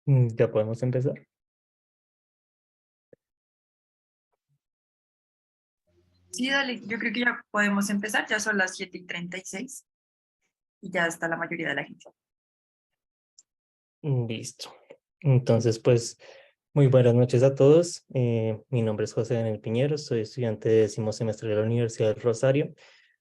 Ya podemos empezar. Sí, dale, yo creo que ya podemos empezar, ya son las 7:36 y ya está la mayoría de la gente. Listo. Entonces, pues, muy buenas noches a todos. Mi nombre es José Daniel Piñero, soy estudiante de 10º semestre de la Universidad del Rosario,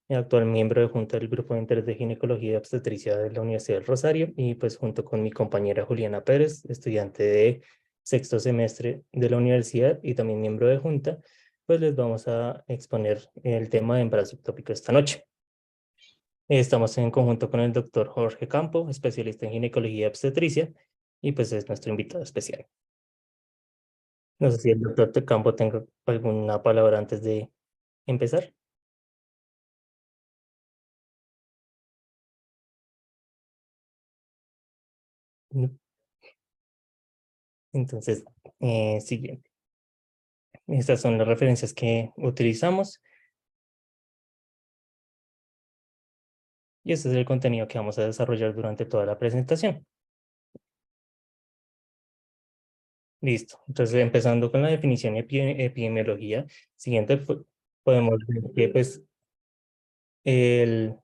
y actual miembro de Junta del Grupo de Interés de Ginecología y Obstetricia de la Universidad del Rosario, y pues junto con mi compañera Juliana Pérez, estudiante de 6º semestre de la universidad y también miembro de Junta, pues les vamos a exponer el tema de embarazo ectópico esta noche. Estamos en conjunto con el doctor Jorge Campo, especialista en ginecología y obstetricia, y pues es nuestro invitado especial. No sé si el doctor Campo tenga alguna palabra antes de empezar. No. Entonces, siguiente. Estas son las referencias que utilizamos y este es el contenido que vamos a desarrollar durante toda la presentación. Listo. Entonces, empezando con la definición de epidemiología, siguiente, podemos ver que pues el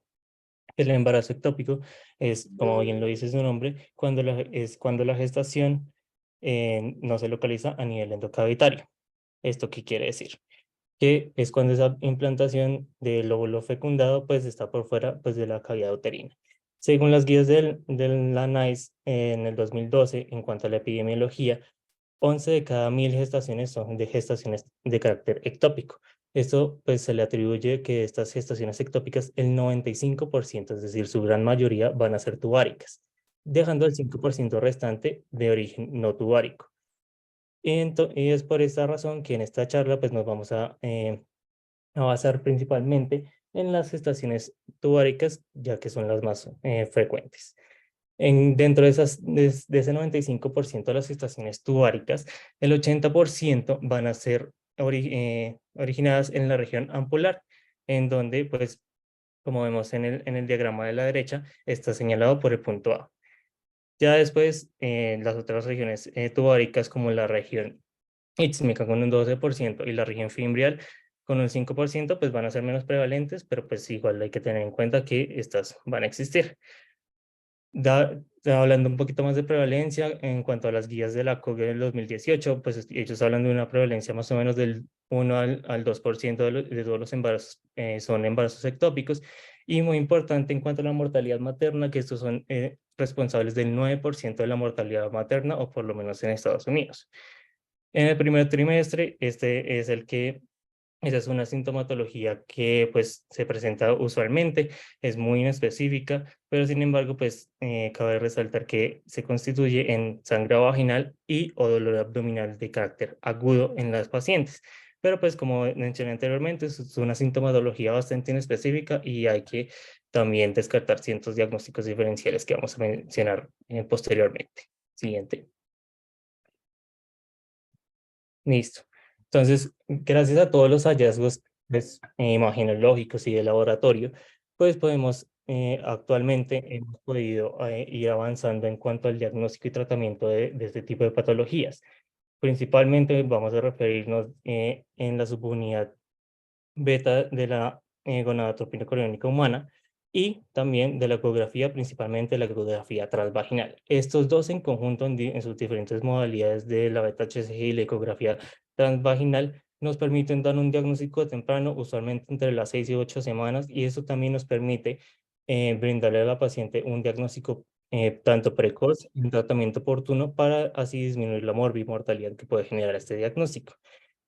el embarazo ectópico es, como bien lo dice su nombre, cuando la gestación no se localiza a nivel endocavitario. ¿Esto qué quiere decir? Que es cuando esa implantación del óvulo fecundado pues está por fuera pues de la cavidad uterina. Según las guías de la NICE en el 2012, en cuanto a la epidemiología, 11 de cada 1000 gestaciones son de gestaciones de carácter ectópico. Esto pues se le atribuye que estas gestaciones ectópicas, el 95%, es decir, su gran mayoría, van a ser tubáricas, dejando el 5% restante de origen no tubárico. Y es por esta razón que en esta charla pues nos vamos a basar principalmente en las gestaciones tubáricas, ya que son las más frecuentes. Dentro de ese 95% de las gestaciones tubáricas, el 80% van a ser originadas en la región ampular, en donde, pues, como vemos en el diagrama de la derecha, está señalado por el punto A. Ya después, las otras regiones tubáricas, como la región ísmica con un 12% y la región fimbrial con un 5%, pues van a ser menos prevalentes, pero pues igual hay que tener en cuenta que estas van a existir. Hablando un poquito más de prevalencia, en cuanto a las guías de la COGE del 2018, pues ellos hablan de una prevalencia más o menos del 1 al 2% de todos los embarazos, son embarazos ectópicos, y muy importante en cuanto a la mortalidad materna, que estos son responsables del 9% de la mortalidad materna, o por lo menos en Estados Unidos. En el primer trimestre, este es el que esa es una sintomatología que pues se presenta usualmente, es muy inespecífica, pero sin embargo pues cabe resaltar que se constituye en sangrado vaginal y o dolor abdominal de carácter agudo en las pacientes. Pero pues como mencioné anteriormente, es una sintomatología bastante inespecífica y hay que también descartar ciertos diagnósticos diferenciales que vamos a mencionar posteriormente. Siguiente. Listo. Entonces, gracias a todos los hallazgos pues, imagenológicos y de laboratorio, pues podemos, actualmente hemos podido ir avanzando en cuanto al diagnóstico y tratamiento de este tipo de patologías. Principalmente vamos a referirnos en la subunidad beta de la gonadotropina coriónica humana y también de la ecografía, principalmente la ecografía transvaginal. Estos dos en conjunto en sus diferentes modalidades de la beta-HCG y la ecografía transvaginal nos permiten dar un diagnóstico temprano, usualmente entre las 6 y 8 semanas, y eso también nos permite brindarle a la paciente un diagnóstico tanto precoz y un tratamiento oportuno para así disminuir la mortalidad que puede generar este diagnóstico.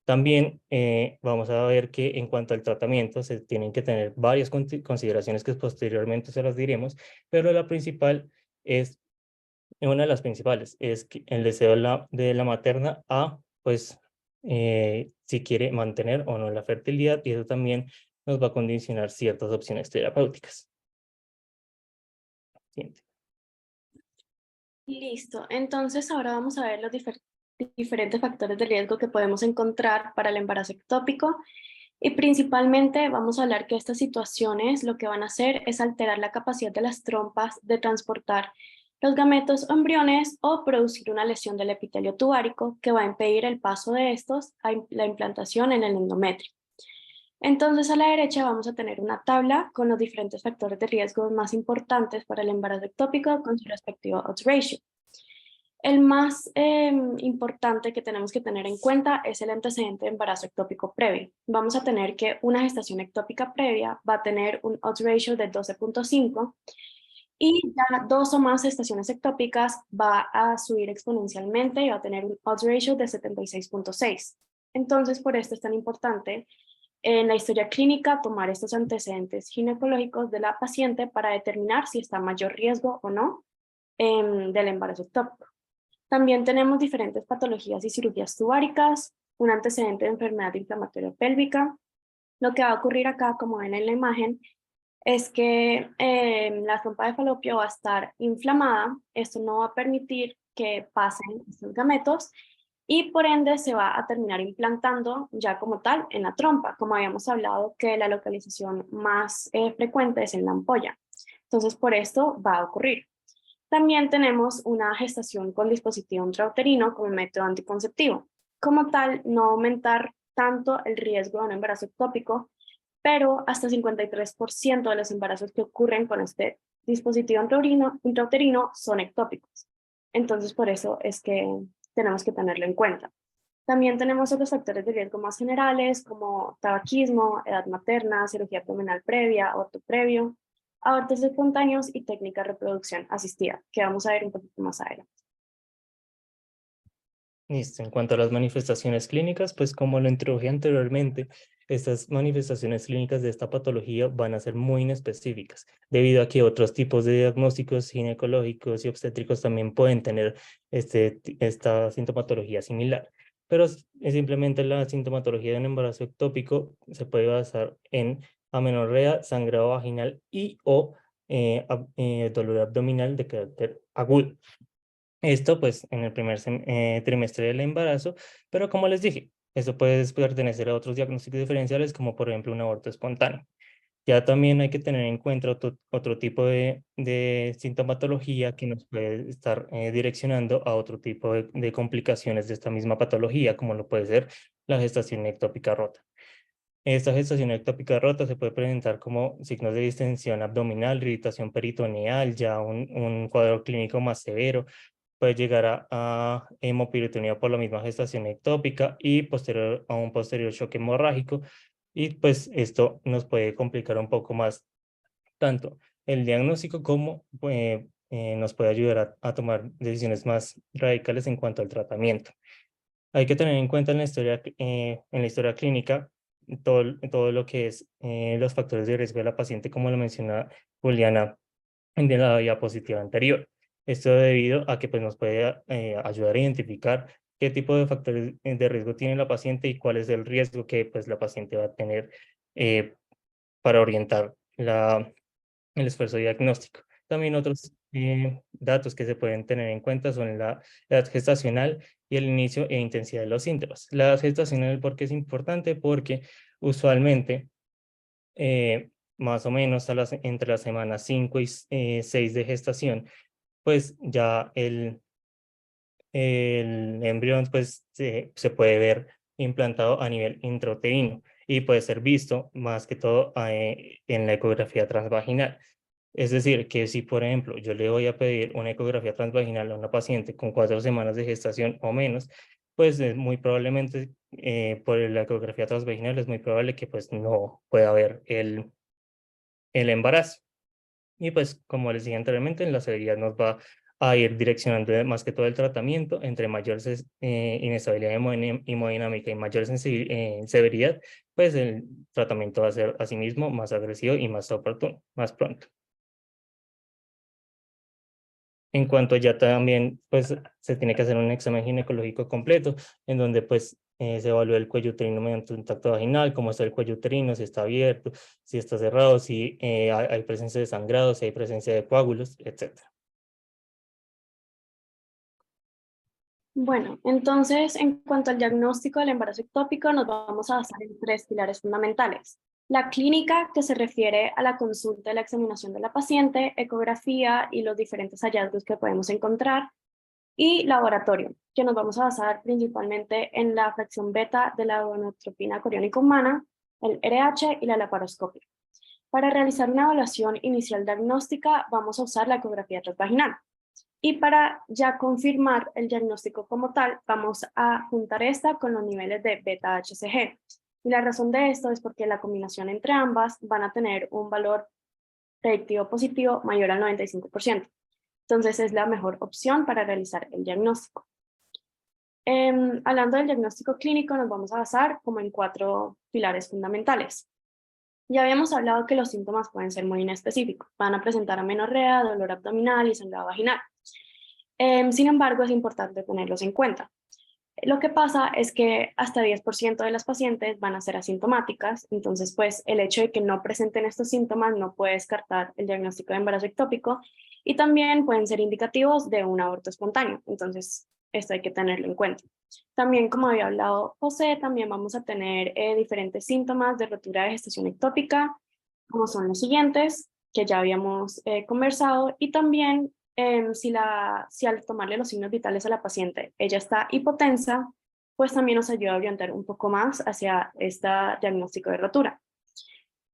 También vamos a ver que en cuanto al tratamiento se tienen que tener varias consideraciones que posteriormente se las diremos, pero la principal es, una de las principales, es que el deseo de la materna a, pues, si quiere mantener o no la fertilidad, y eso también nos va a condicionar ciertas opciones terapéuticas. Siguiente. Listo, entonces ahora vamos a ver los diferentes factores de riesgo que podemos encontrar para el embarazo ectópico y principalmente vamos a hablar que estas situaciones lo que van a hacer es alterar la capacidad de las trompas de transportar los gametos o embriones o producir una lesión del epitelio tubárico que va a impedir el paso de estos a la implantación en el endometrio. Entonces a la derecha vamos a tener una tabla con los diferentes factores de riesgo más importantes para el embarazo ectópico con su respectivo odds ratio. El más importante que tenemos que tener en cuenta es el antecedente de embarazo ectópico previo. Vamos a tener que una gestación ectópica previa va a tener un odds ratio de 12.5 y ya 2 o más gestaciones ectópicas va a subir exponencialmente y va a tener un odds ratio de 76.6. Entonces, por esto es tan importante en la historia clínica tomar estos antecedentes ginecológicos de la paciente para determinar si está en mayor riesgo o no del embarazo ectópico. También tenemos diferentes patologías y cirugías tubáricas, un antecedente de enfermedad inflamatoria pélvica. Lo que va a ocurrir acá, como ven en la imagen, es que la trompa de falopio va a estar inflamada. Esto no va a permitir que pasen estos gametos y por ende se va a terminar implantando ya como tal en la trompa, como habíamos hablado que la localización más frecuente es en la ampolla. Entonces por esto va a ocurrir. También tenemos una gestación con dispositivo intrauterino como método anticonceptivo. Como tal, no aumentar tanto el riesgo de un embarazo ectópico, pero hasta 53% de los embarazos que ocurren con este dispositivo intrauterino son ectópicos. Entonces, por eso es que tenemos que tenerlo en cuenta. También tenemos otros factores de riesgo más generales como tabaquismo, edad materna, cirugía abdominal previa, aborto previo, abortos espontáneos y técnica de reproducción asistida, que vamos a ver un poquito más adelante. Listo. En cuanto a las manifestaciones clínicas, pues como lo introduje anteriormente, estas manifestaciones clínicas de esta patología van a ser muy inespecíficas, debido a que otros tipos de diagnósticos ginecológicos y obstétricos también pueden tener esta sintomatología similar. Pero simplemente la sintomatología de un embarazo ectópico se puede basar en amenorrea, sangrado vaginal y o dolor abdominal de carácter agudo. Esto pues en el primer trimestre del embarazo, pero como les dije, eso puede pertenecer a otros diagnósticos diferenciales como por ejemplo un aborto espontáneo. Ya también hay que tener en cuenta otro tipo de sintomatología que nos puede estar direccionando a otro tipo de complicaciones de esta misma patología, como lo puede ser la gestación ectópica rota. Esta gestación ectópica rota se puede presentar como signos de distensión abdominal, irritación peritoneal, ya un cuadro clínico más severo, puede llegar a hemoperitonía por la misma gestación ectópica y posterior a un posterior shock hemorrágico. Y pues esto nos puede complicar un poco más tanto el diagnóstico como nos puede ayudar a tomar decisiones más radicales en cuanto al tratamiento. Hay que tener en cuenta en la historia clínica todo lo que es los factores de riesgo de la paciente, como lo menciona Juliana de la diapositiva anterior. Esto debido a que pues, nos puede ayudar a identificar qué tipo de factores de riesgo tiene la paciente y cuál es el riesgo que pues, la paciente va a tener eh, para orientar el esfuerzo diagnóstico. También otros datos que se pueden tener en cuenta son la edad gestacional y el inicio e intensidad de los síntomas. La edad gestacional, ¿por qué es importante? Porque usualmente más o menos entre las semanas 5 y 6 de gestación, pues ya el embrión pues, se puede ver implantado a nivel intrauterino y puede ser visto más que todo en la ecografía transvaginal. Es decir, que si, por ejemplo, yo le voy a pedir una ecografía transvaginal a una paciente con 4 semanas de gestación o menos, pues muy probablemente por la ecografía transvaginal es muy probable que pues no pueda haber el embarazo. Y pues, como les dije anteriormente, la severidad nos va a ir direccionando más que todo el tratamiento. Entre mayor inestabilidad hemodinámica y mayor severidad, pues el tratamiento va a ser asimismo más agresivo y más oportuno, más pronto. En cuanto ya también, pues se tiene que hacer un examen ginecológico completo, en donde pues se evalúa el cuello uterino mediante un tacto vaginal, cómo está el cuello uterino, si está abierto, si está cerrado, si hay presencia de sangrado, si hay presencia de coágulos, etc. Bueno, entonces en cuanto al diagnóstico del embarazo ectópico nos vamos a basar en 3 pilares fundamentales. La clínica, que se refiere a la consulta y la examinación de la paciente, ecografía y los diferentes hallazgos que podemos encontrar, y laboratorio, que nos vamos a basar principalmente en la fracción beta de la gonadotropina coriónica humana, el RH y la laparoscopia. Para realizar una evaluación inicial diagnóstica vamos a usar la ecografía transvaginal. Y para ya confirmar el diagnóstico como tal, vamos a juntar esta con los niveles de beta-HCG. Y la razón de esto es porque la combinación entre ambas van a tener un valor predictivo positivo mayor al 95%. Entonces es la mejor opción para realizar el diagnóstico. Hablando del diagnóstico clínico, nos vamos a basar como en 4 pilares fundamentales. Ya habíamos hablado que los síntomas pueden ser muy inespecíficos. Van a presentar amenorrea, dolor abdominal y sangrado vaginal. Sin embargo, es importante tenerlos en cuenta. Lo que pasa es que hasta 10% de las pacientes van a ser asintomáticas, entonces pues el hecho de que no presenten estos síntomas no puede descartar el diagnóstico de embarazo ectópico y también pueden ser indicativos de un aborto espontáneo, entonces esto hay que tenerlo en cuenta. También, como había hablado José, también vamos a tener diferentes síntomas de rotura de gestación ectópica, como son los siguientes, que ya habíamos conversado, y también si al tomarle los signos vitales a la paciente ella está hipotensa, pues también nos ayuda a orientar un poco más hacia este diagnóstico de rotura.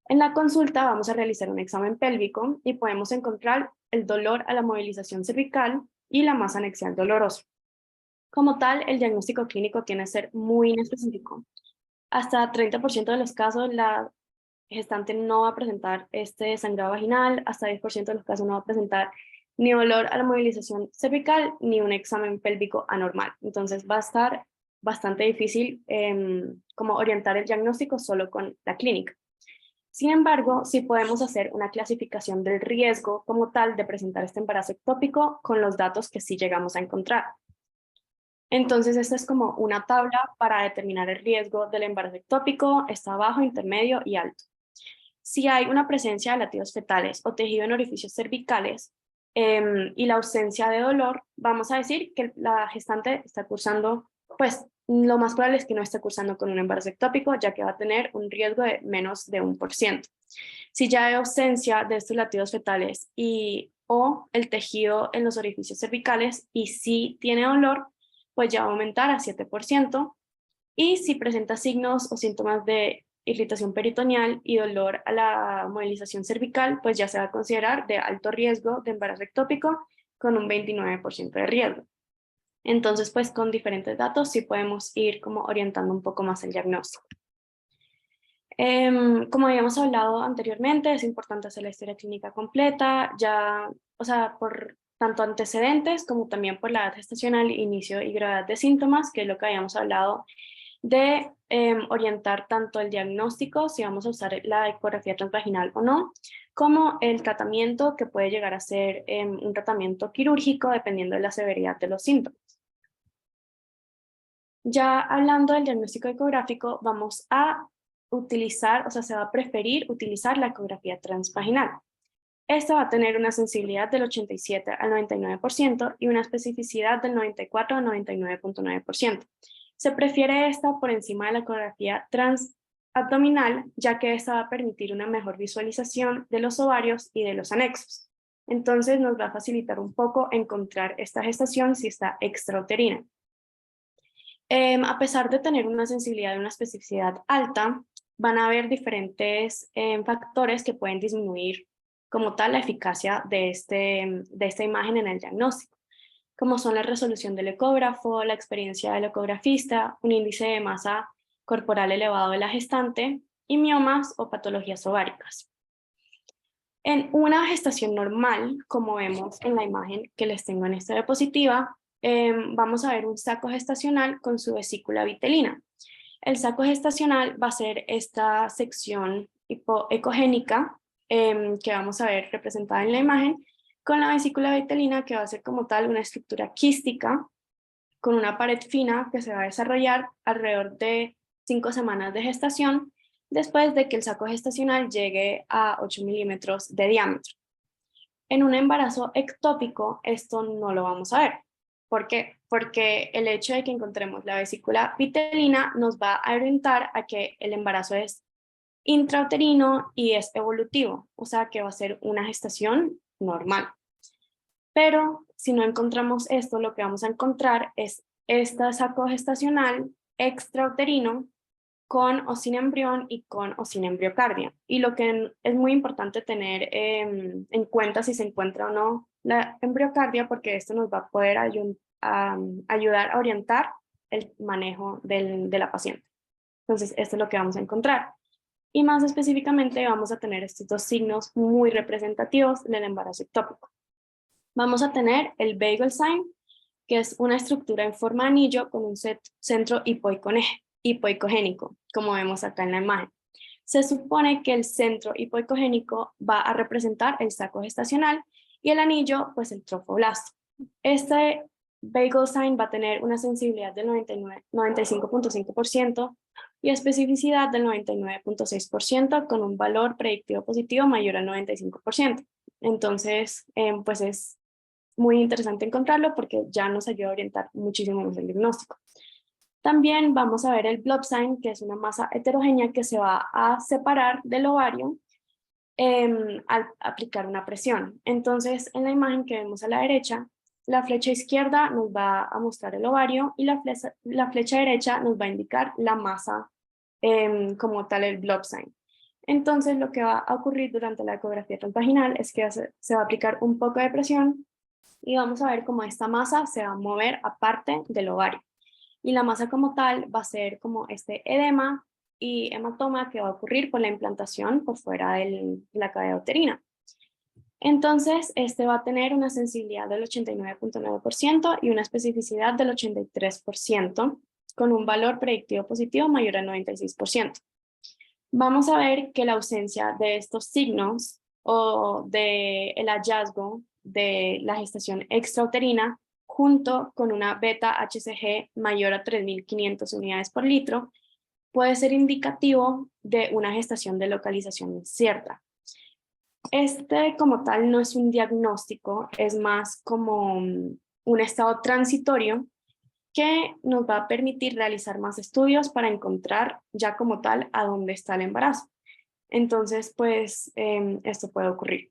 En la consulta vamos a realizar un examen pélvico y podemos encontrar el dolor a la movilización cervical y la masa anexial dolorosa. Como tal, el diagnóstico clínico tiene que ser muy inespecífico. Hasta 30% de los casos la gestante no va a presentar este sangrado vaginal, hasta 10% de los casos no va a presentar ni dolor a la movilización cervical ni un examen pélvico anormal. Entonces va a estar bastante difícil como orientar el diagnóstico solo con la clínica. Sin embargo, sí podemos hacer una clasificación del riesgo como tal de presentar este embarazo ectópico con los datos que sí llegamos a encontrar. Entonces, esta es como una tabla para determinar el riesgo del embarazo ectópico, está bajo, intermedio y alto. Si hay una presencia de latidos fetales o tejido en orificios cervicales y la ausencia de dolor, vamos a decir que la gestante está cursando, pues lo más probable es que no esté cursando con un embarazo ectópico, ya que va a tener un riesgo de menos de 1%. Si ya hay ausencia de estos latidos fetales o el tejido en los orificios cervicales y si tiene dolor, pues ya va a aumentar a 7%. Y si presenta signos o síntomas de irritación peritoneal y dolor a la movilización cervical, pues ya se va a considerar de alto riesgo de embarazo ectópico con un 29% de riesgo. Entonces, pues con diferentes datos sí podemos ir como orientando un poco más el diagnóstico. Como habíamos hablado anteriormente, es importante hacer la historia clínica completa, ya, o sea, por tanto antecedentes como también por la edad gestacional, inicio y gravedad de síntomas, que es lo que habíamos hablado de orientar tanto el diagnóstico, si vamos a usar la ecografía transvaginal o no, como el tratamiento que puede llegar a ser un tratamiento quirúrgico dependiendo de la severidad de los síntomas. Ya hablando del diagnóstico ecográfico, vamos a utilizar, o sea, se va a preferir utilizar la ecografía transvaginal. Esta va a tener una sensibilidad del 87 al 99% y una especificidad del 94 al 99.9%. Se prefiere esta por encima de la ecografía transabdominal, ya que esta va a permitir una mejor visualización de los ovarios y de los anexos. Entonces nos va a facilitar un poco encontrar esta gestación si está extrauterina. A pesar de tener una sensibilidad y una especificidad alta, van a haber diferentes factores que pueden disminuir como tal la eficacia de esta imagen en el diagnóstico, como son la resolución del ecógrafo, la experiencia del ecografista, un índice de masa corporal elevado de la gestante y miomas o patologías ováricas. En una gestación normal, como vemos en la imagen que les tengo en esta diapositiva, vamos a ver un saco gestacional con su vesícula vitelina. El saco gestacional va a ser esta sección ecogénica que vamos a ver representada en la imagen, con la vesícula vitelina que va a ser como tal una estructura quística con una pared fina que se va a desarrollar alrededor de 5 semanas de gestación después de que el saco gestacional llegue a 8 milímetros de diámetro. En un embarazo ectópico esto no lo vamos a ver. ¿Por qué? Porque el hecho de que encontremos la vesícula vitelina nos va a orientar a que el embarazo es intrauterino y es evolutivo, o sea que va a ser una gestación normal. Pero si no encontramos esto, lo que vamos a encontrar es este saco gestacional extrauterino con o sin embrión y con o sin embriocardia. Y lo que es muy importante tener en cuenta si se encuentra o no la embriocardia, porque esto nos va a poder ayudar a orientar el manejo de la paciente. Entonces, esto es lo que vamos a encontrar. Y más específicamente vamos a tener estos dos signos muy representativos del embarazo ectópico. Vamos a tener el Bagel sign, que es una estructura en forma de anillo con un centro hipoicogénico, como vemos acá en la imagen. Se supone que el centro hipoicogénico va a representar el saco gestacional y el anillo, pues el trofoblasto. Este Bagel sign va a tener una sensibilidad del 95.5% y especificidad del 99.6% con un valor predictivo positivo mayor al 95%. Entonces, pues es muy interesante encontrarlo porque ya nos ayuda a orientar muchísimo más el diagnóstico. También vamos a ver el blob sign, que es una masa heterogénea que se va a separar del ovario al aplicar una presión. Entonces, en la imagen que vemos a la derecha, la flecha izquierda nos va a mostrar el ovario y la flecha derecha nos va a indicar la masa como tal, el blob sign. Entonces, lo que va a ocurrir durante la ecografía transvaginal es que se va a aplicar un poco de presión y vamos a ver cómo esta masa se va a mover aparte del ovario. Y la masa como tal va a ser como este edema y hematoma que va a ocurrir por la implantación por fuera de la cavidad uterina. Entonces, este va a tener una sensibilidad del 89.9% y una especificidad del 83%, con un valor predictivo positivo mayor al 96%. Vamos a ver que la ausencia de estos signos o del hallazgo de la gestación extrauterina junto con una beta-HCG mayor a 3.500 unidades por litro puede ser indicativo de una gestación de localización incierta. Este como tal no es un diagnóstico, es más como un estado transitorio que nos va a permitir realizar más estudios para encontrar ya como tal a dónde está el embarazo. Entonces, pues esto puede ocurrir.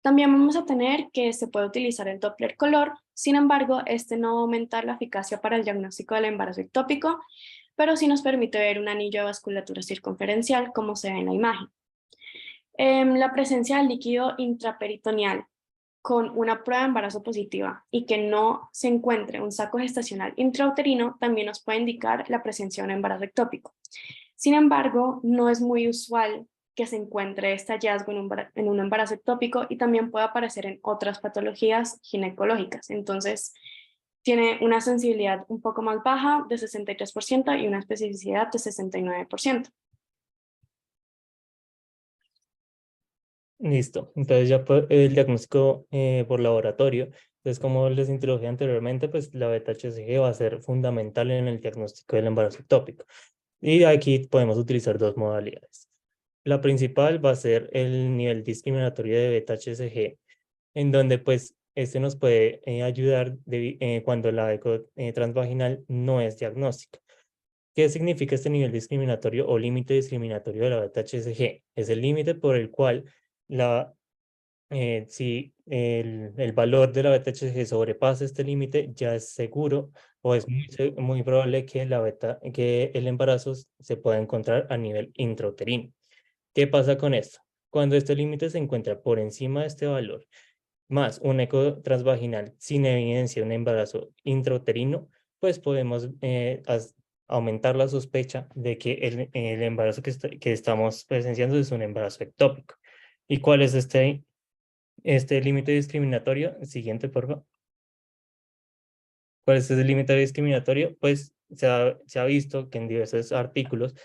También vamos a tener que se puede utilizar el Doppler color, sin embargo, este no va a aumentar la eficacia para el diagnóstico del embarazo ectópico, pero sí nos permite ver un anillo de vasculatura circunferencial como se ve en la imagen. La presencia del líquido intraperitoneal con una prueba de embarazo positiva y que no se encuentre un saco gestacional intrauterino también nos puede indicar la presencia de un embarazo ectópico. Sin embargo, no es muy usual que se encuentre este hallazgo en un embarazo ectópico y también puede aparecer en otras patologías ginecológicas. Entonces, tiene una sensibilidad un poco más baja de 63% y una especificidad de 69%. Listo. Entonces ya el diagnóstico por laboratorio. Entonces, como les introduje anteriormente, pues la beta-HCG va a ser fundamental en el diagnóstico del embarazo ectópico. Y aquí podemos utilizar dos modalidades. La principal va a ser el nivel discriminatorio de beta-HCG, en donde pues este nos puede ayudar cuando la eco transvaginal no es diagnóstica. ¿Qué significa este nivel discriminatorio o límite discriminatorio de la beta-HCG? Es el límite por el cual si el valor de la beta-HCG sobrepasa este límite, ya es seguro o es muy probable que, que el embarazo se pueda encontrar a nivel intrauterino. ¿Qué pasa con esto? Cuando este límite se encuentra por encima de este valor, más un eco transvaginal sin evidencia de un embarazo intrauterino, pues podemos aumentar la sospecha de que el embarazo que estamos presenciando es un embarazo ectópico. ¿Y cuál es este límite discriminatorio? Siguiente, por favor. ¿Cuál es ese límite discriminatorio? Pues se ha visto que en diversos artículos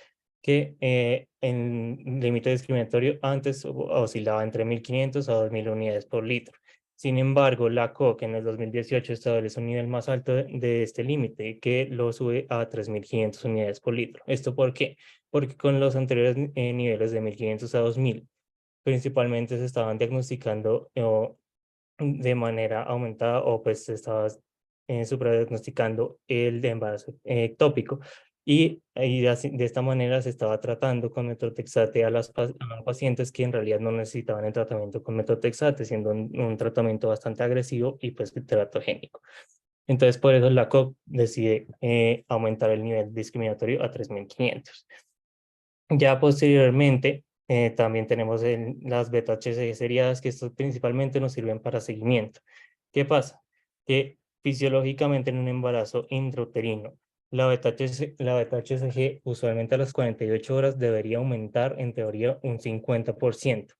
que el límite discriminatorio antes oscilaba entre 1.500 a 2.000 unidades por litro. Sin embargo, la COC en el 2018 establece un nivel más alto de este límite, que lo sube a 3.500 unidades por litro. ¿Esto por qué? Porque con los anteriores niveles de 1.500 a 2.000, principalmente se estaban diagnosticando de manera aumentada o pues se estaba supradiagnosticando el de embarazo ectópico. y de esta manera se estaba tratando con metotrexate a las pacientes que en realidad no necesitaban el tratamiento con metotrexate, siendo un tratamiento bastante agresivo y pues teratogénico. Entonces, por eso la COP decide aumentar el nivel discriminatorio a 3.500. Ya posteriormente, también tenemos las beta-HCG seriadas, que estos principalmente nos sirven para seguimiento. ¿Qué pasa? Que fisiológicamente en un embarazo intrauterino, la beta-HCG usualmente a las 48 horas debería aumentar en teoría un 50%.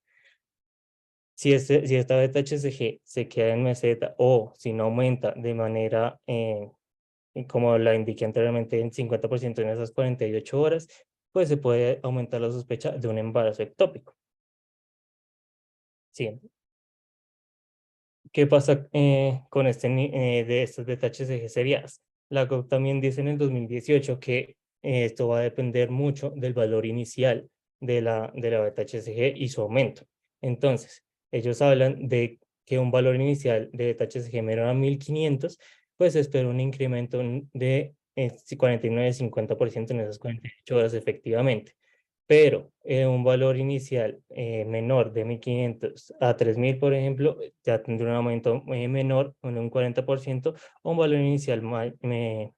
Si esta beta-HCG se queda en meseta o si no aumenta de manera, como la indiqué anteriormente, en 50% en esas 48 horas, pues se puede aumentar la sospecha de un embarazo ectópico. Sí. ¿Qué pasa con de estos beta-HCG seriadas? La COP también dice en el 2018 que esto va a depender mucho del valor inicial de la beta-HCG y su aumento. Entonces, ellos hablan de que un valor inicial de beta-HCG menor a 1.500, pues se espera un incremento de 49-50% en esas 48 horas efectivamente. Pero un valor inicial menor de 1.500 a 3.000, por ejemplo, ya tendrá un aumento menor, en un 40%, o un valor inicial mayor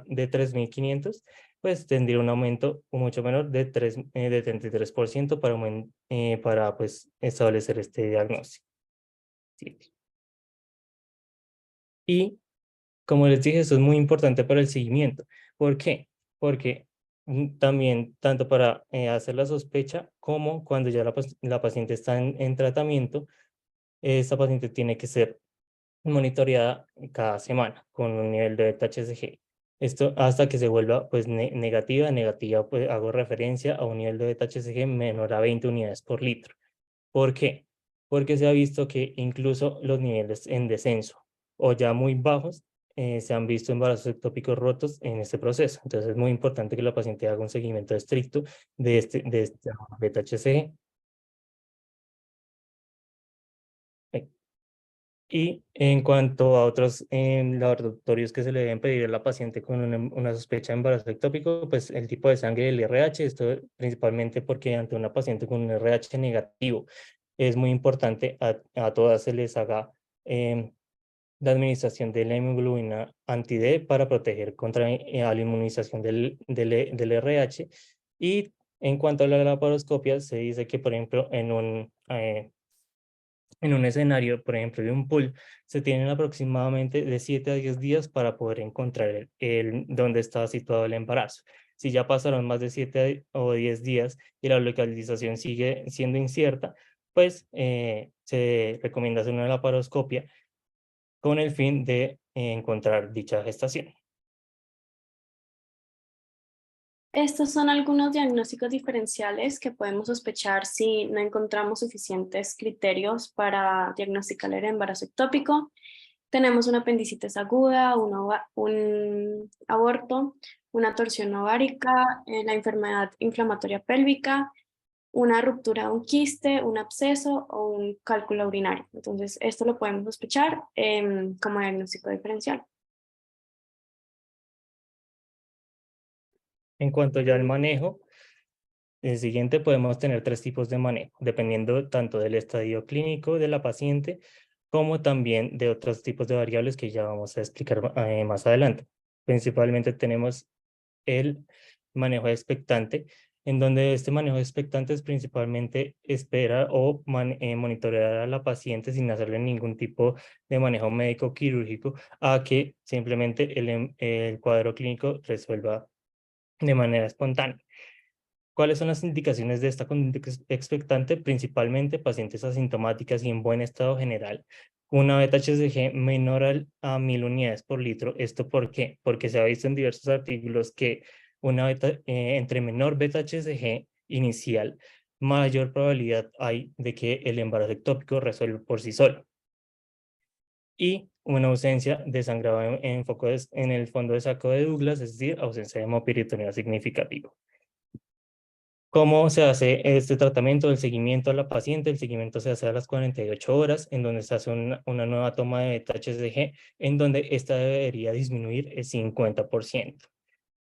de 3.500, pues tendría un aumento mucho menor de 33% para pues, establecer este diagnóstico. Sí. Y como les dije, eso es muy importante para el seguimiento. ¿Por qué? Porque también, tanto para hacer la sospecha, como cuando ya la paciente está en tratamiento, esta paciente tiene que ser monitoreada cada semana con un nivel de beta-HCG. Esto hasta que se vuelva pues, negativa. Negativa, pues hago referencia a un nivel de beta-HCG menor a 20 unidades por litro. ¿Por qué? Porque se ha visto que incluso los niveles en descenso o ya muy bajos se han visto embarazos ectópicos rotos en este proceso. Entonces es muy importante que la paciente haga un seguimiento estricto de este beta-HCG. Y en cuanto a otros laboratorios que se le deben pedir a la paciente con una sospecha de embarazo ectópico, pues el tipo de sangre del RH, esto principalmente porque ante una paciente con un RH negativo, es muy importante a todas se les haga la administración de la hemoglobina anti-D para proteger contra la inmunización del RH. Y en cuanto a la laparoscopia, se dice que, por ejemplo, en un escenario, por ejemplo, de un pool, se tienen aproximadamente de 7 a 10 días para poder encontrar dónde está situado el embarazo. Si ya pasaron más de 7 o 10 días y la localización sigue siendo incierta, pues se recomienda hacer una laparoscopia con el fin de encontrar dicha gestación. Estos son algunos diagnósticos diferenciales que podemos sospechar si no encontramos suficientes criterios para diagnosticar el embarazo ectópico. Tenemos una apendicitis aguda, un aborto, una torsión ovárica, la enfermedad inflamatoria pélvica, una ruptura de un quiste, un absceso o un cálculo urinario. Entonces, esto lo podemos sospechar como diagnóstico diferencial. En cuanto ya al manejo, el siguiente podemos tener 3 tipos de manejo, dependiendo tanto del estadio clínico de la paciente, como también de otros tipos de variables que ya vamos a explicar más adelante. Principalmente tenemos el manejo expectante, en donde este manejo expectante es principalmente espera o monitorear a la paciente sin hacerle ningún tipo de manejo médico quirúrgico a que simplemente el cuadro clínico resuelva de manera espontánea. ¿Cuáles son las indicaciones de esta conducta expectante? Principalmente pacientes asintomáticas y en buen estado general. Una beta-HCG menor a 1.000 unidades por litro. ¿Esto por qué? Porque se ha visto en diversos artículos que entre menor beta-HCG inicial, mayor probabilidad hay de que el embarazo ectópico resuelva por sí solo. Y una ausencia de sangrado en el fondo de saco de Douglas, es decir, ausencia de hemoperitoneo significativo. ¿Cómo se hace este tratamiento? El seguimiento a la paciente. El seguimiento se hace a las 48 horas, en donde se hace una nueva toma de beta-HCG, en donde esta debería disminuir el 50%.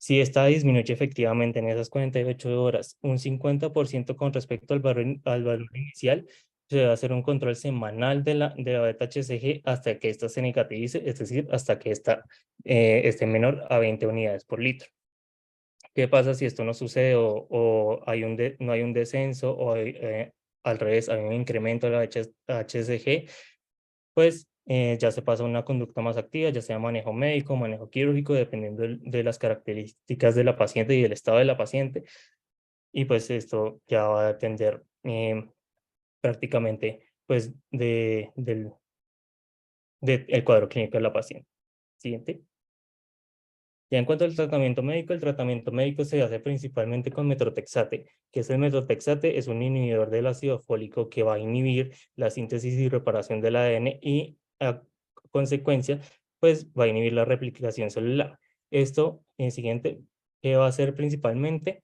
Si esta disminuye efectivamente en esas 48 horas un 50% con respecto al valor inicial, se va a hacer un control semanal de la beta HCG hasta que ésta se negativice, es decir, hasta que esta esté menor a 20 unidades por litro. ¿Qué pasa si esto no sucede o no hay un descenso o al revés, hay un incremento de la HCG? Pues ya se pasa a una conducta más activa, ya sea manejo médico, manejo quirúrgico, dependiendo de las características de la paciente y del estado de la paciente. Y pues esto ya va a depender prácticamente pues del cuadro clínico de la paciente. Siguiente. Ya en cuanto al tratamiento médico, el tratamiento médico se hace principalmente con metotrexate. ¿Qué es el metotrexate? Es un inhibidor del ácido fólico que va a inhibir la síntesis y reparación del ADN y a consecuencia, pues va a inhibir la replicación celular. Esto, en siguiente, ¿qué va a hacer principalmente?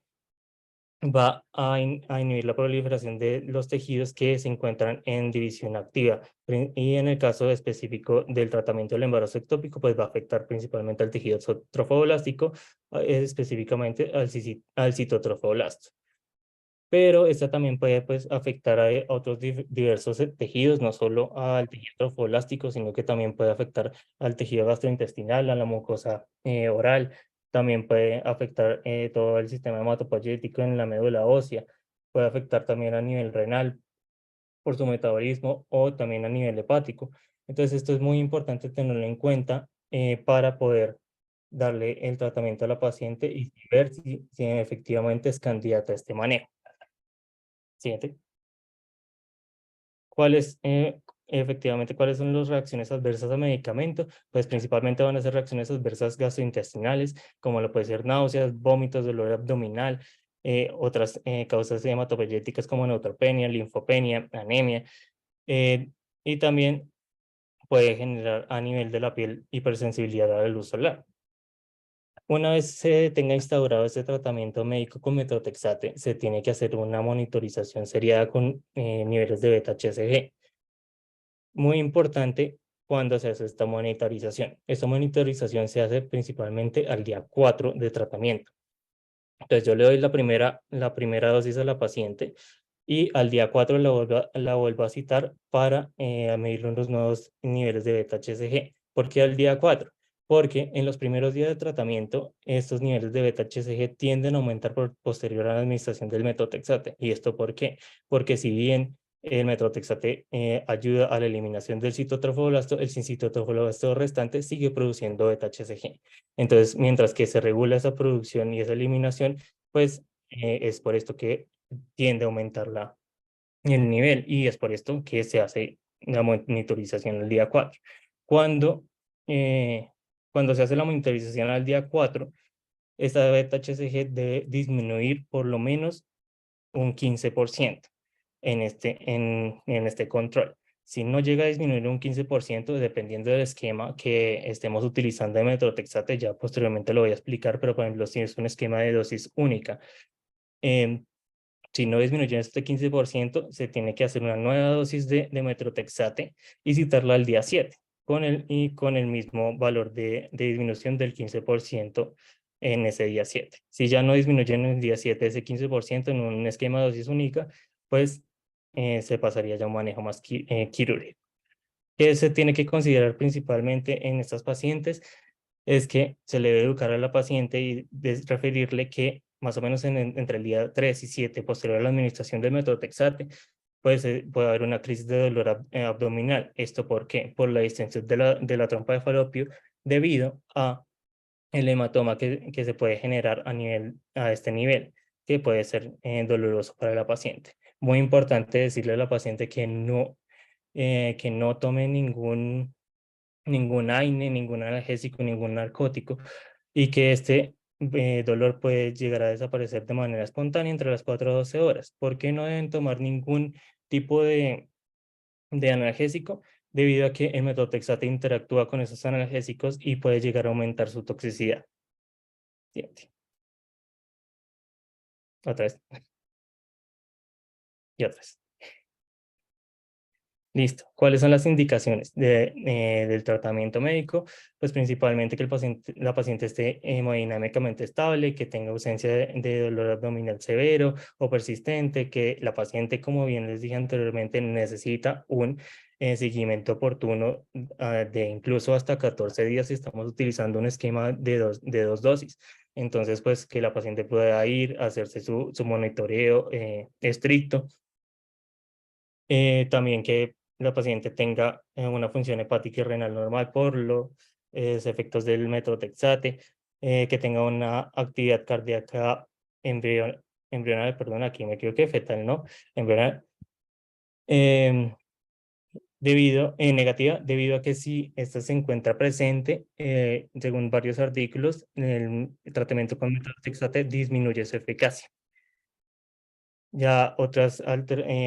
Va a inhibir la proliferación de los tejidos que se encuentran en división activa. Y en el caso específico del tratamiento del embarazo ectópico, pues va a afectar principalmente al tejido trofoblástico, específicamente al citotrofoblasto. Pero esta también puede pues, afectar a otros diversos tejidos, no solo al tejido trofoblástico, sino que también puede afectar al tejido gastrointestinal, a la mucosa oral, también puede afectar todo el sistema hematopoyético en la médula ósea, puede afectar también a nivel renal por su metabolismo o también a nivel hepático. Entonces esto es muy importante tenerlo en cuenta para poder darle el tratamiento a la paciente y ver si efectivamente es candidata a este manejo. Siguiente. ¿Cuáles son las reacciones adversas al medicamento? Pues principalmente van a ser reacciones adversas gastrointestinales, como lo puede ser náuseas, vómitos, dolor abdominal, otras causas hematopoyéticas como neutropenia, linfopenia, anemia, y también puede generar a nivel de la piel hipersensibilidad a la luz solar. Una vez se tenga instaurado este tratamiento médico con metotrexate, se tiene que hacer una monitorización seriada con niveles de beta-HCG. Muy importante cuando se hace esta monitorización. Esta monitorización se hace principalmente al día 4 de tratamiento. Entonces yo le doy la primera dosis a la paciente y al día 4 la vuelvo a citar para medir los nuevos niveles de beta-HCG. ¿Por qué al día 4? Porque en los primeros días de tratamiento, estos niveles de beta-HCG tienden a aumentar posterior a la administración del metotrexate. ¿Y esto por qué? Porque si bien el metotrexate ayuda a la eliminación del citotrofoblasto, el citotrofoblasto restante sigue produciendo beta-HCG. Entonces, mientras que se regula esa producción y esa eliminación, pues es por esto que tiende a aumentar el nivel y es por esto que se hace la monitorización el día 4. Cuando, eh, cuando se hace la monitorización al día 4, esta beta-HCG debe disminuir por lo menos un 15% en este control. Si no llega a disminuir un 15%, dependiendo del esquema que estemos utilizando de metotrexate, ya posteriormente lo voy a explicar, pero por ejemplo, si es un esquema de dosis única, em, si no disminuye este 15%, se tiene que hacer una nueva dosis de metotrexate y citarla al día 7, con el mismo valor de disminución del 15% en ese día 7. Si ya no disminuye en el día 7 ese 15% en un esquema de dosis única, pues se pasaría ya a un manejo más quirúrgico. ¿Qué se tiene que considerar principalmente en estas pacientes? Es que se le debe educar a la paciente y referirle que más o menos entre el día 3 y 7, posterior a la administración del metotrexate, pues, puede haber una crisis de dolor abdominal. ¿Esto por qué? Por la distensión de la trompa de falopio debido a el hematoma que se puede generar a este nivel, que puede ser doloroso para la paciente. Muy importante decirle a la paciente que no tome ningún AINE, ningún analgésico, ningún narcótico, y que este dolor puede llegar a desaparecer de manera espontánea entre las 4 a 12 horas. ¿Por qué no deben tomar ningún tipo de analgésico? Debido a que el metotrexate interactúa con esos analgésicos y puede llegar a aumentar su toxicidad. Siguiente. Otra vez. Y otra vez. Listo. ¿Cuáles son las indicaciones del tratamiento médico? Pues principalmente que la paciente esté hemodinámicamente estable, que tenga ausencia de dolor abdominal severo o persistente, que la paciente, como bien les dije anteriormente, necesita un seguimiento oportuno de incluso hasta 14 días si estamos utilizando un esquema de dos dosis. Entonces, pues que la paciente pueda ir a hacerse su monitoreo estricto. También que la paciente tenga una función hepática y renal normal por los efectos del metotrexate, que tenga una actividad cardíaca embrional, perdón, aquí me equivoqué, fetal, ¿no? Embrional, em, negativa, debido a que si esta se encuentra presente, según varios artículos, el tratamiento con metotrexate disminuye su eficacia. Ya otras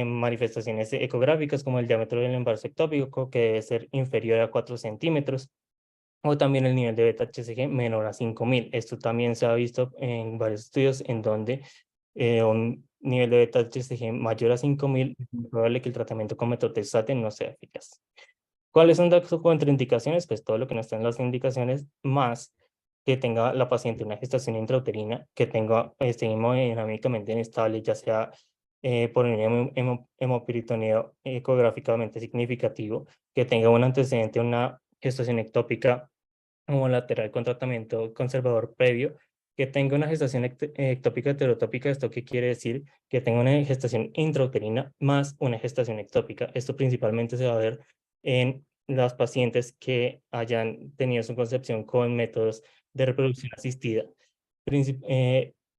manifestaciones ecográficas como el diámetro del embarazo ectópico que debe ser inferior a 4 centímetros o también el nivel de beta-HCG menor a 5000. Esto también se ha visto en varios estudios en donde un nivel de beta-HCG mayor a 5000 es muy probable que el tratamiento con metotrexate no sea eficaz. ¿Cuáles son las contraindicaciones? Pues todo lo que no está en las indicaciones, más que tenga la paciente una gestación intrauterina, que tenga, esté hemodinámicamente inestable, ya sea por un hemoperitoneo ecográficamente significativo, que tenga un antecedente, una gestación ectópica o lateral con tratamiento conservador previo, que tenga una gestación ectópica heterotópica. ¿Esto qué quiere decir? Que tenga una gestación intrauterina más una gestación ectópica. Esto principalmente se va a ver en las pacientes que hayan tenido su concepción con métodos de reproducción asistida,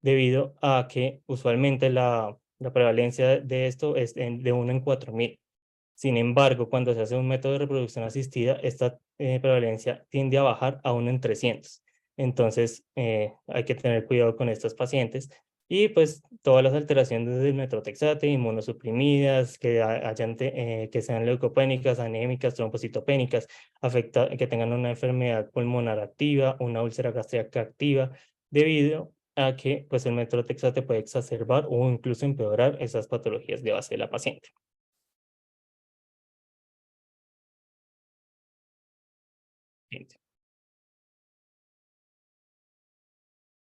debido a que usualmente la prevalencia de esto es de 1 en 4000. Sin embargo, cuando se hace un método de reproducción asistida, esta prevalencia tiende a bajar a 1 en 300. Entonces, hay que tener cuidado con estos pacientes. Y pues todas las alteraciones del metotrexate, inmunosuprimidas, que sean leucopénicas, anémicas, trombocitopénicas, que tengan una enfermedad pulmonar activa, una úlcera gástrica activa, debido a que pues, el metotrexate puede exacerbar o incluso empeorar esas patologías de base de la paciente.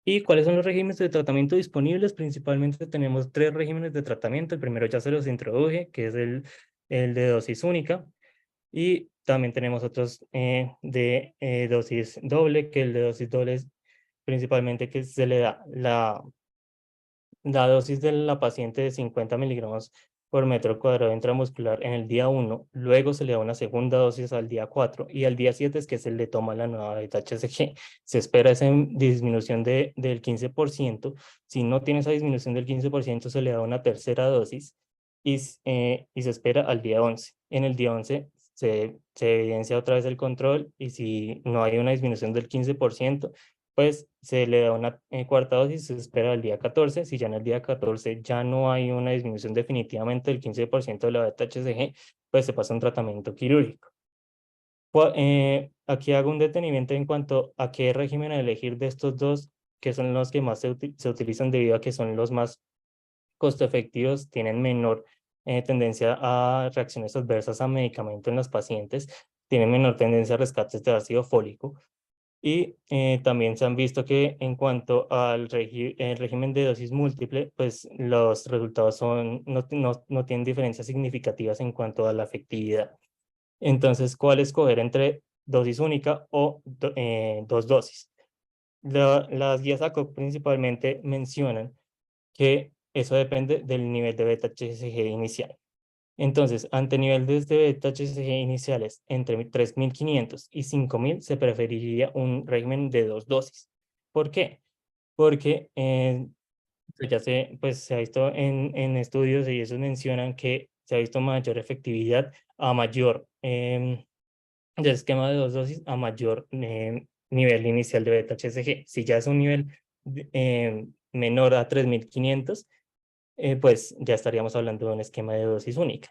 ¿Y cuáles son los regímenes de tratamiento disponibles? Principalmente tenemos 3 regímenes de tratamiento. El primero ya se los introduje, que es el de dosis única. Y también tenemos otros de dosis doble, que el de dosis doble es principalmente que se le da la dosis de la paciente de 50 miligramos por metro cuadrado intramuscular en el día 1, luego se le da una segunda dosis al día 4 y al día 7 es que se le toma la nueva beta-HCG. Se espera esa disminución del 15%. Si no tiene esa disminución del 15%, se le da una tercera dosis y se espera al día 11. En el día 11 se evidencia otra vez el control y si no hay una disminución del 15%, pues se le da una cuarta dosis, se espera el día 14. Si ya en el día 14 ya no hay una disminución definitivamente del 15% de la beta-HCG, pues se pasa a un tratamiento quirúrgico. Aquí hago un detenimiento en cuanto a qué régimen elegir de estos dos, que son los que más se utilizan debido a que son los más costo efectivos, tienen menor tendencia a reacciones adversas a medicamento en los pacientes, tienen menor tendencia a rescates de ácido fólico. Y también se han visto que en cuanto al el régimen de dosis múltiple, pues los resultados no tienen diferencias significativas en cuanto a la efectividad. Entonces, ¿cuál escoger entre dosis única o dos dosis? Las guías ACOG principalmente mencionan que eso depende del nivel de beta-HCG inicial. Entonces, ante niveles de beta-HCG iniciales entre 3500 y 5000, se preferiría un régimen de 2 dosis. ¿Por qué? Porque pues, se ha visto en estudios y esos mencionan que se ha visto mayor efectividad a mayor del esquema de 2 dosis a mayor nivel inicial de beta-HCG. Si ya es un nivel menor a 3500, pues ya estaríamos hablando de un esquema de dosis única.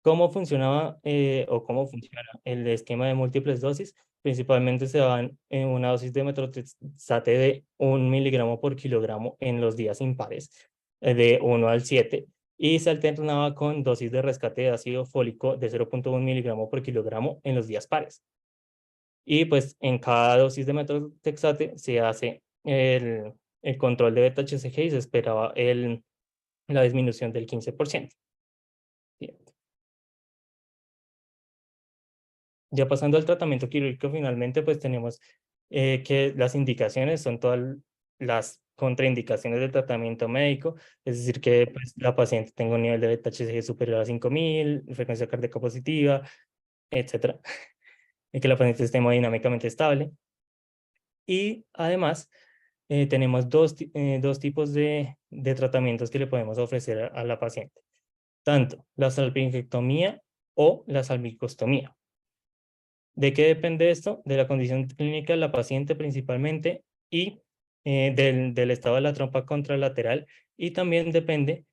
¿Cómo funcionaba o cómo funciona el esquema de múltiples dosis? Principalmente se dan en una dosis de metotrexate de 1 miligramo por kilogramo en los días impares, de 1 al 7, y se alternaba con dosis de rescate de ácido fólico de 0.1 miligramo por kilogramo en los días pares. Y pues en cada dosis de metotrexate se hace el control de beta-HCG y se esperaba la disminución del 15%. Bien. Ya pasando al tratamiento quirúrgico, finalmente pues tenemos que las indicaciones son todas las contraindicaciones del tratamiento médico, es decir, que pues, la paciente tenga un nivel de beta-HCG superior a 5000, frecuencia cardíaca positiva, etcétera, y que la paciente esté hemodinámicamente estable. Y además tenemos dos tipos de tratamientos que le podemos ofrecer a la paciente, tanto la salpingectomía o la salpingostomía. ¿De qué depende esto? De la condición clínica de la paciente principalmente y del estado de la trompa contralateral, y también depende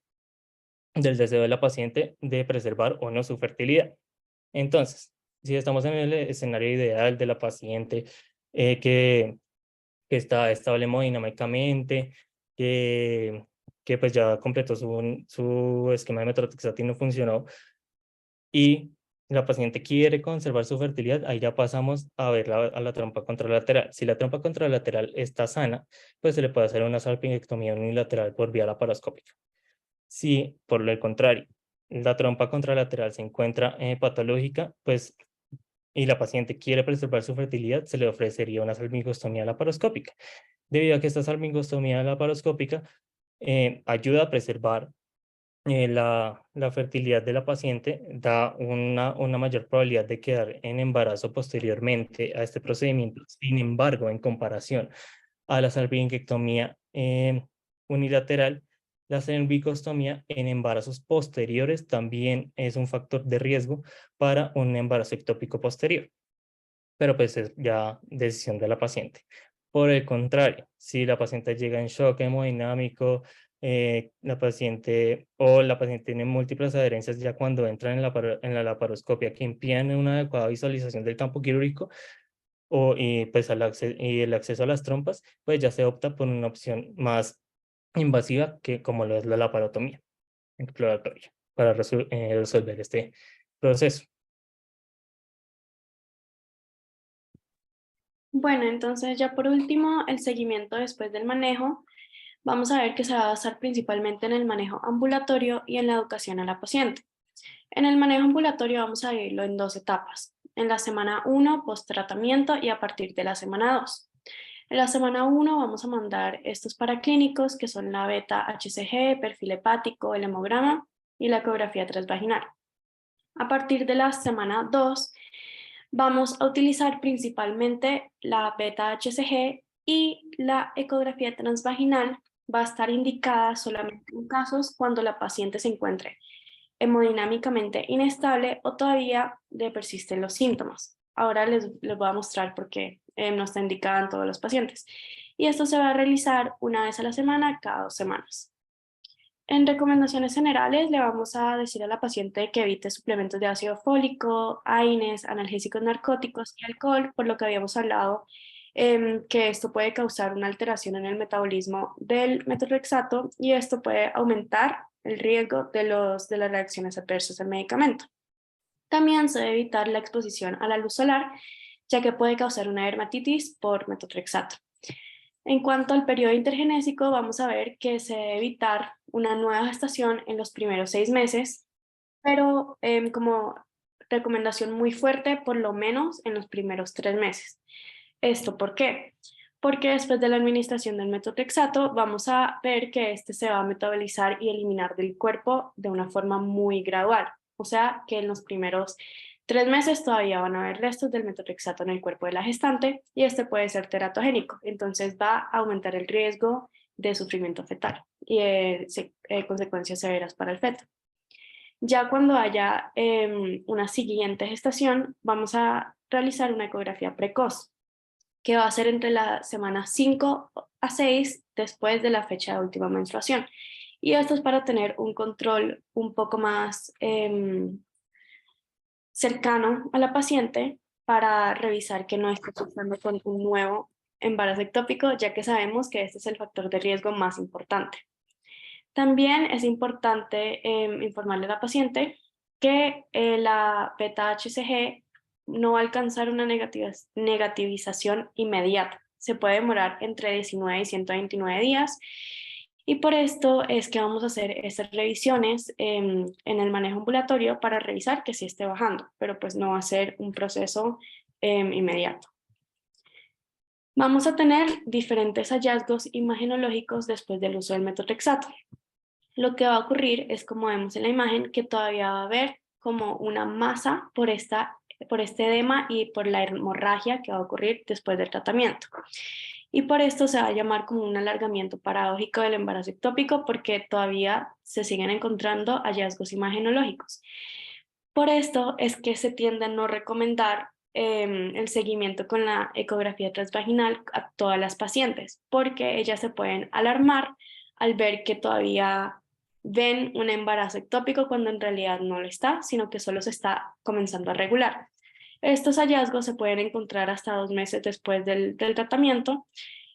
del deseo de la paciente de preservar o no su fertilidad. Entonces, si estamos en el escenario ideal de la paciente que está estable hemodinámicamente, que pues ya completó su esquema de metotrexato y no funcionó, y la paciente quiere conservar su fertilidad, ahí ya pasamos a ver a la trompa contralateral. Si la trompa contralateral está sana, pues se le puede hacer una salpingectomía unilateral por vía laparoscópica. Si, por el contrario, la trompa contralateral se encuentra patológica, pues, y la paciente quiere preservar su fertilidad, se le ofrecería una salpingostomía laparoscópica. Debido a que esta salpingostomía laparoscópica ayuda a preservar la fertilidad de la paciente, da una mayor probabilidad de quedar en embarazo posteriormente a este procedimiento. Sin embargo, en comparación a la salpingectomía unilateral, la salpingostomía en embarazos posteriores también es un factor de riesgo para un embarazo ectópico posterior, pero pues es ya decisión de la paciente. Por el contrario, si la paciente llega en shock hemodinámico, la paciente tiene múltiples adherencias ya cuando entra en la laparoscopia que impiden una adecuada visualización del campo quirúrgico y pues y el acceso a las trompas, pues ya se opta por una opción más invasiva que como lo es la laparotomía exploratoria para resolver este proceso. Bueno, entonces ya por último, el seguimiento después del manejo. Vamos a ver que se va a basar principalmente en el manejo ambulatorio y en la educación a la paciente. En el manejo ambulatorio vamos a dividirlo en dos etapas. En la semana 1, post-tratamiento, y a partir de la semana 2. En la semana 1 vamos a mandar estos paraclínicos que son la beta-HCG, perfil hepático, el hemograma y la ecografía transvaginal. A partir de la semana 2 vamos a utilizar principalmente la beta-HCG, y la ecografía transvaginal va a estar indicada solamente en casos cuando la paciente se encuentre hemodinámicamente inestable o todavía le persisten los síntomas. Ahora les voy a mostrar por qué no está indicada en todos los pacientes. Y esto se va a realizar una vez a la semana, cada 2 semanas. En recomendaciones generales, le vamos a decir a la paciente que evite suplementos de ácido fólico, AINES, analgésicos narcóticos y alcohol, por lo que habíamos hablado, que esto puede causar una alteración en el metabolismo del metotrexato y esto puede aumentar el riesgo de las reacciones adversas al medicamento. También se debe evitar la exposición a la luz solar, ya que puede causar una dermatitis por metotrexato. En cuanto al periodo intergenésico, vamos a ver que se debe evitar una nueva gestación en los primeros 6 meses, pero como recomendación muy fuerte, por lo menos en los primeros 3 meses. ¿Esto por qué? Porque después de la administración del metotrexato vamos a ver que este se va a metabolizar y eliminar del cuerpo de una forma muy gradual. O sea que en los primeros 3 meses todavía van a haber restos del metotrexato en el cuerpo de la gestante y este puede ser teratogénico. Entonces va a aumentar el riesgo de sufrimiento fetal y consecuencias severas para el feto. Ya cuando haya una siguiente gestación, vamos a realizar una ecografía precoz, que va a ser entre la semana 5 a 6 después de la fecha de última menstruación. Y esto es para tener un control un poco más cercano a la paciente para revisar que no esté sufriendo con un nuevo embarazo ectópico, ya que sabemos que este es el factor de riesgo más importante. También es importante informarle a la paciente que la beta-HCG no va a alcanzar una negativización inmediata. Se puede demorar entre 19 y 129 días. Y por esto es que vamos a hacer estas revisiones en el manejo ambulatorio para revisar que sí esté bajando, pero pues no va a ser un proceso inmediato. Vamos a tener diferentes hallazgos imagenológicos después del uso del metotrexato. Lo que va a ocurrir es, como vemos en la imagen, que todavía va a haber como una masa por este edema y por la hemorragia que va a ocurrir después del tratamiento. Y por esto se va a llamar como un alargamiento paradójico del embarazo ectópico, porque todavía se siguen encontrando hallazgos imagenológicos. Por esto es que se tiende a no recomendar el seguimiento con la ecografía transvaginal a todas las pacientes, porque ellas se pueden alarmar al ver que todavía ven un embarazo ectópico cuando en realidad no lo está, sino que solo se está comenzando a regular. Estos hallazgos se pueden encontrar hasta 2 meses después del tratamiento,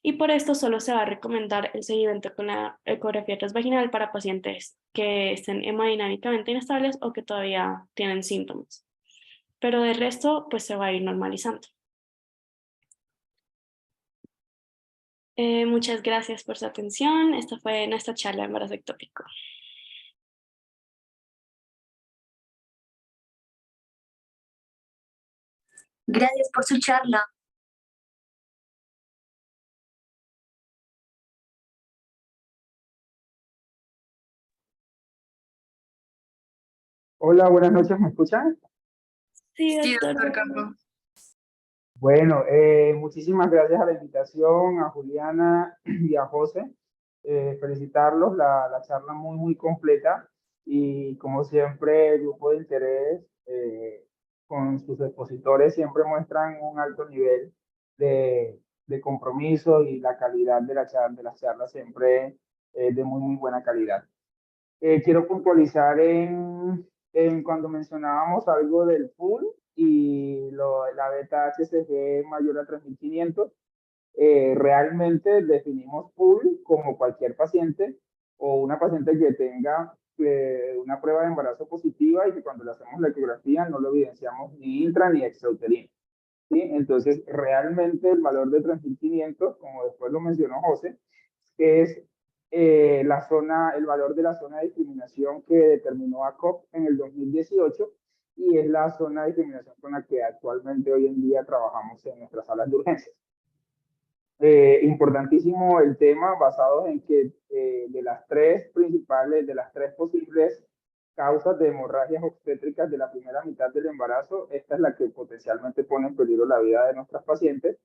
y por esto solo se va a recomendar el seguimiento con la ecografía transvaginal para pacientes que estén hemodinámicamente inestables o que todavía tienen síntomas. Pero de resto, pues se va a ir normalizando. Muchas gracias por su atención. Esta fue nuestra charla de embarazo ectópico. Gracias por su charla. Hola, buenas noches, ¿me escuchan? Sí, Sí, doctor. doctor Campo. Bueno, muchísimas gracias a la invitación, a Juliana y a José. Felicitarlos, la charla muy completa y como siempre el grupo de interés con sus expositores siempre muestran un alto nivel de compromiso y la calidad de las charlas siempre es de muy buena calidad. Quiero puntualizar en cuando mencionábamos algo del pool y la beta HCG mayor a 3500. Realmente definimos pool como cualquier paciente o una paciente que tenga una prueba de embarazo positiva y que cuando le hacemos la ecografía no lo evidenciamos ni intra ni extrauterino. ¿Sí? Entonces, realmente el valor de 3500, como después lo mencionó José, es el valor de la zona de discriminación que determinó ACOP en el 2018 y es la zona de discriminación con la que actualmente hoy en día trabajamos en nuestras salas de urgencias. Importantísimo el tema basado en que de las tres posibles causas de hemorragias obstétricas de la primera mitad del embarazo, esta es la que potencialmente pone en peligro la vida de nuestras pacientes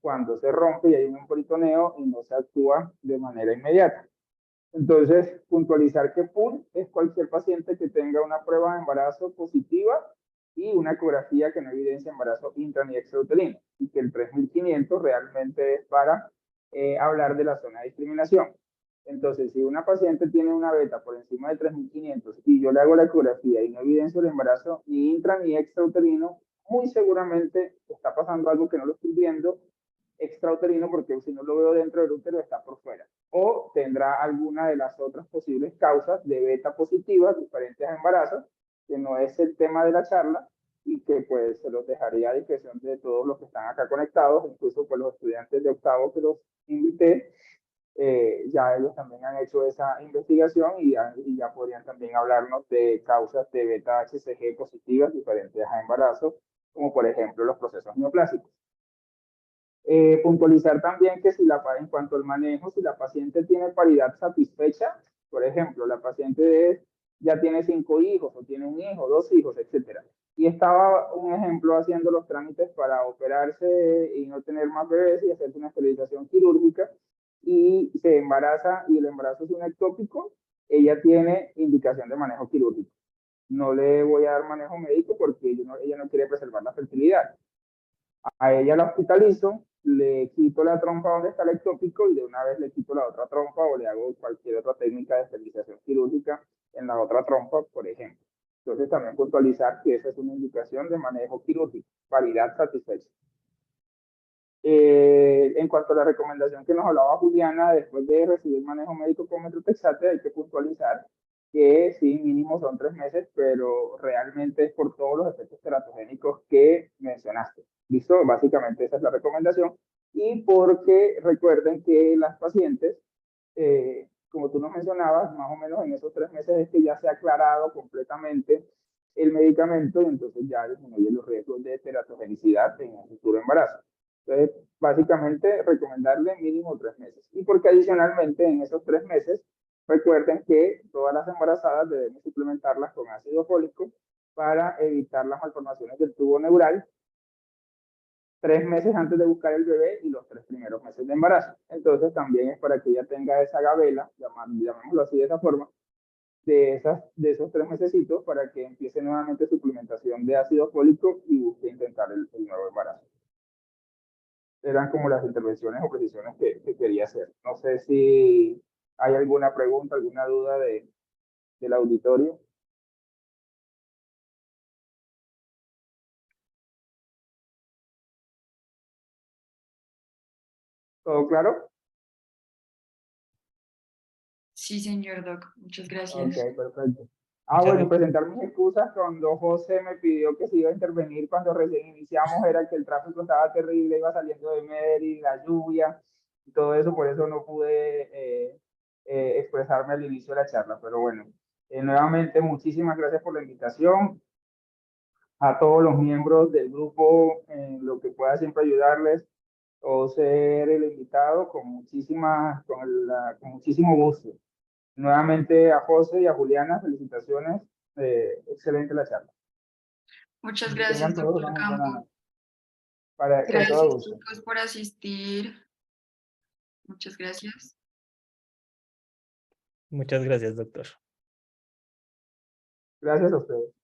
cuando se rompe y hay un peritoneo y no se actúa de manera inmediata. Entonces, puntualizar que PUL es cualquier paciente que tenga una prueba de embarazo positiva y una ecografía que no evidencia embarazo intra ni extrauterino, y que el 3500 realmente es para hablar de la zona de discriminación. Entonces, si una paciente tiene una beta por encima de 3500 y yo le hago la ecografía y no evidencio el embarazo ni intra ni extrauterino, muy seguramente está pasando algo que no lo estoy viendo extrauterino, porque si no lo veo dentro del útero está por fuera, o tendrá alguna de las otras posibles causas de beta positivas diferentes a embarazos, que no es el tema de la charla y que pues se los dejaría a discreción de todos los que están acá conectados, incluso pues los estudiantes de octavo que los invité. Ya ellos también han hecho esa investigación y ya podrían también hablarnos de causas de beta HCG positivas diferentes a embarazo, como por ejemplo los procesos neoplásicos. Puntualizar también que en cuanto al manejo, si la paciente tiene paridad satisfecha, por ejemplo, la paciente ya tiene 5 hijos o tiene un hijo, 2 hijos, etcétera, y estaba, un ejemplo, haciendo los trámites para operarse y no tener más bebés y hacerse una esterilización quirúrgica y se embaraza y el embarazo es un ectópico, ella tiene indicación de manejo quirúrgico. No le voy a dar manejo médico porque ella no quiere preservar la fertilidad. A ella la hospitalizo, le quito la trompa donde está el ectópico y de una vez le quito la otra trompa o le hago cualquier otra técnica de esterilización quirúrgica en la otra trompa, por ejemplo. Entonces también puntualizar que esa es una indicación de manejo quirúrgico, paridad satisfecha. En cuanto a la recomendación que nos hablaba Juliana, después de recibir manejo médico con metotrexate, hay que puntualizar que sí, mínimo son 3 meses, pero realmente es por todos los efectos teratogénicos que mencionaste. ¿Listo? Básicamente esa es la recomendación. Y porque recuerden que las pacientes, como tú nos mencionabas, más o menos en esos 3 meses es que ya se ha aclarado completamente el medicamento y entonces ya disminuye los riesgos de teratogenicidad en el futuro embarazo. Entonces, básicamente, recomendarle mínimo 3 meses. Y porque adicionalmente en esos 3 meses, recuerden que todas las embarazadas debemos suplementarlas con ácido fólico para evitar las malformaciones del tubo neural 3 meses antes de buscar el bebé y los 3 primeros meses de embarazo. Entonces, también es para que ella tenga esa gabela, llamémoslo así de esa forma, de esos 3 mesecitos para que empiece nuevamente suplementación de ácido fólico y busque intentar el nuevo embarazo. Eran como las intervenciones o precisiones que quería hacer. No sé si hay alguna pregunta, alguna duda del auditorio. ¿Todo claro? Sí, señor Doc, muchas gracias. Ok, perfecto. Muchas Bueno, gracias. presentar mis excusas cuando José me pidió que se iba a intervenir cuando recién iniciamos, era que el tráfico estaba terrible, iba saliendo de Mérida, la lluvia, y todo eso, por eso no pude expresarme al inicio de la charla, pero bueno, nuevamente muchísimas gracias por la invitación, a todos los miembros del grupo, en lo que pueda siempre ayudarles o ser el invitado con muchísimo gusto. Nuevamente a José y a Juliana, felicitaciones. Excelente la charla. Muchas Que tengan gracias, todos una doctor muy buena Campo. noche. Con todo Gracias, gusto. chicos, por asistir. Muchas gracias. Muchas gracias, doctor. Gracias a ustedes.